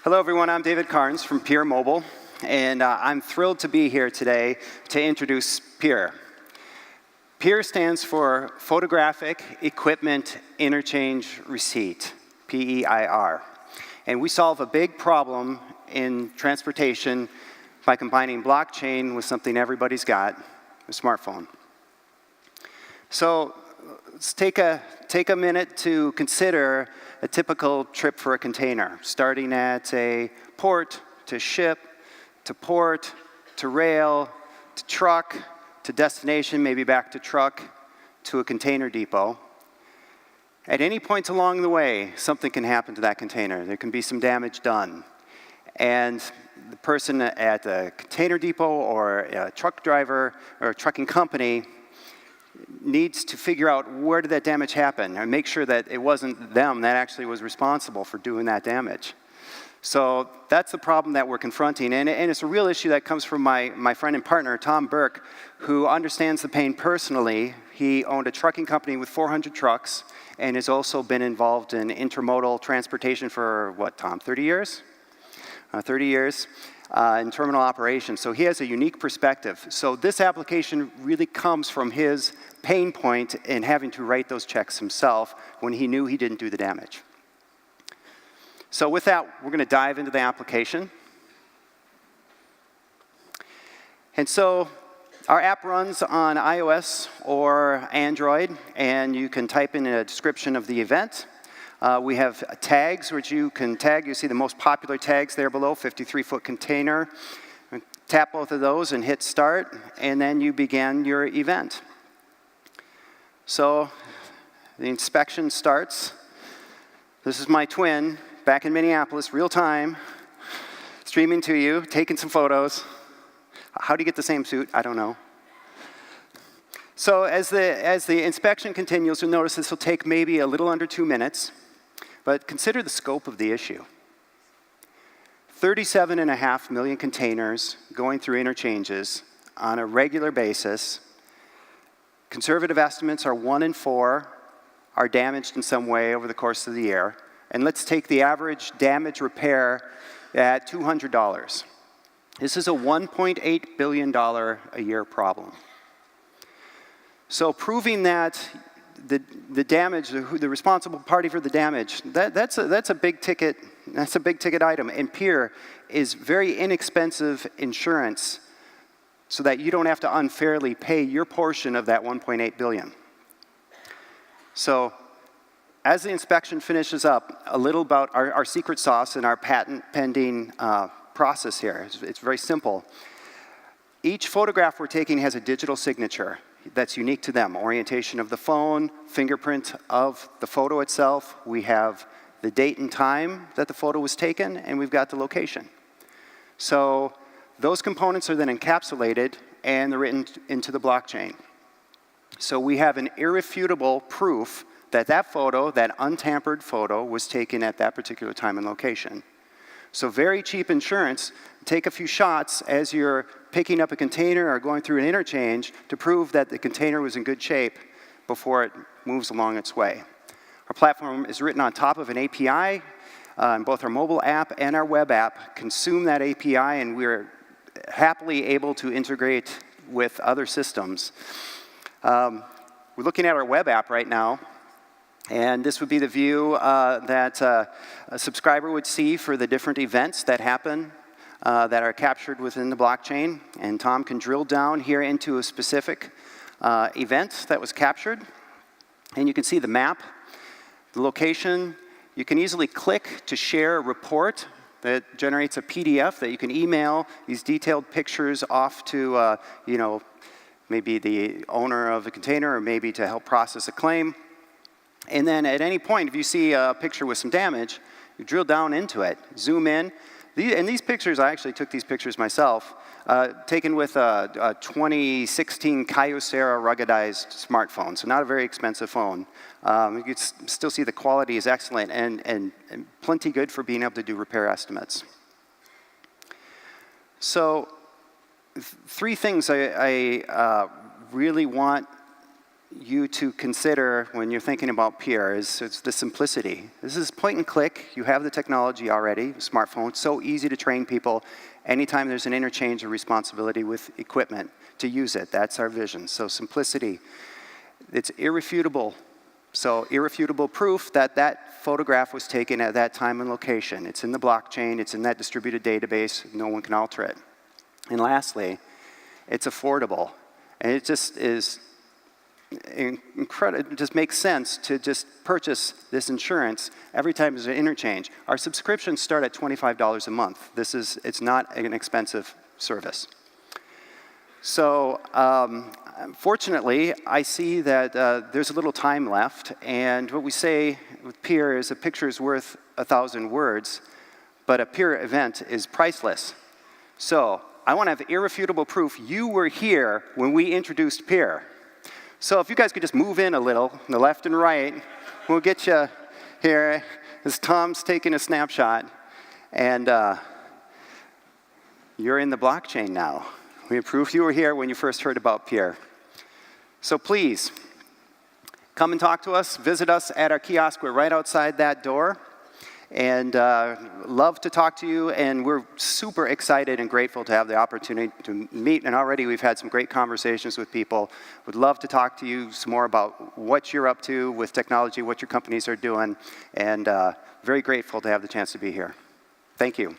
Hello everyone, I'm David Carnes from Peir Mobile, and I'm thrilled to be here today to introduce Peir. Peir stands for Photographic Equipment Interchange Receipt, P-E-I-R. And we solve a big problem in transportation by combining blockchain with something everybody's got, a smartphone. So let's take a minute to consider a typical trip for a container, starting at a port, to ship, to port, to rail, to truck, to destination, maybe back to truck, to a container depot. At any point along the way, something can happen to that container. There can be some damage done. And the person at the container depot or a truck driver or a trucking company needs to figure out where did that damage happen and make sure that it wasn't them that actually was responsible for doing that damage. So that's the problem that we're confronting, and it's a real issue that comes from my friend and partner, Tom Burke, who understands the pain personally. He owned a trucking company with 400 trucks and has also been involved in intermodal transportation for, what, Tom, 30 years? 30 years. In terminal operations, so he has a unique perspective. So this application really comes from his pain point in having to write those checks himself when he knew he didn't do the damage. So with that, we're going to dive into the application. And so our app runs on iOS or Android, and you can type in a description of the event. We have tags which you can tag. You see the most popular tags there below, 53-foot container. Tap both of those and hit start, and then you begin your event. So the inspection starts. This is my twin back in Minneapolis, real time, streaming to you, taking some photos. How do you get the same suit? I don't know. So as the inspection continues, you'll notice this will take maybe a little under 2 minutes. But consider the scope of the issue. 37.5 million containers going through interchanges on a regular basis. Conservative estimates are 1 in 4 are damaged in some way over the course of the year. And let's take the average damage repair at $200. This is a $1.8 billion a year problem. So proving that the damage, the responsible party for the damage, that's a big ticket. That's a big ticket item. And Peir is very inexpensive insurance, so that you don't have to unfairly pay your portion of that 1.8 billion. So, as the inspection finishes up, a little about our secret sauce and our patent pending process here. It's very simple. Each photograph we're taking has a digital signature that's unique to them. Orientation of the phone, fingerprint of the photo itself. We have the date and time that the photo was taken, and we've got the location. So those components are then encapsulated, and they're written into the blockchain. So we have an irrefutable proof that that photo, that untampered photo, was taken at that particular time and location. So very cheap insurance. Take a few shots as you're picking up a container or going through an interchange to prove that the container was in good shape before it moves along its way. Our platform is written on top of an API, and both our mobile app and our web app consume that API, and we're happily able to integrate with other systems. We're looking at our web app right now, and this would be the view that a subscriber would see for the different events that happen that are captured within the blockchain. And Tom can drill down here into a specific event that was captured. And you can see the map, the location. You can easily click to share a report that generates a PDF that you can email these detailed pictures off to, maybe the owner of the container, or maybe to help process a claim. And then at any point, if you see a picture with some damage, you drill down into it, zoom in. And these pictures, I actually took these pictures myself, taken with a 2016 Kyocera ruggedized smartphone, so not a very expensive phone. You can still see the quality is excellent and plenty good for being able to do repair estimates. So 3 things I really want you to consider when you're thinking about Peir is the simplicity. This is point and click. You have the technology already, smartphone. So easy to train people. Anytime there's an interchange of responsibility with equipment to use it. That's our vision. So simplicity. It's irrefutable. So irrefutable proof that that photograph was taken at that time and location. It's in the blockchain. It's in that distributed database. No one can alter it. And lastly, it's affordable. And it just is incredible. It just makes sense to just purchase this insurance every time there's an interchange. Our subscriptions start at $25 a month. It's not an expensive service. So fortunately, I see that there's a little time left, and what we say with Peir is a picture is worth 1,000 words, but a Peir event is priceless. So I want to have irrefutable proof you were here when we introduced Peir. So if you guys could just move in a little, the left and right, we'll get you here as Tom's taking a snapshot. And you're in the blockchain now. We have proof you were here when you first heard about Peir. So please, come and talk to us. Visit us at our kiosk. We're right outside that door. And love to talk to you, and we're super excited and grateful to have the opportunity to meet, and already we've had some great conversations with people. Would love to talk to you some more about what you're up to with technology, what your companies are doing, and very grateful to have the chance to be here. Thank you.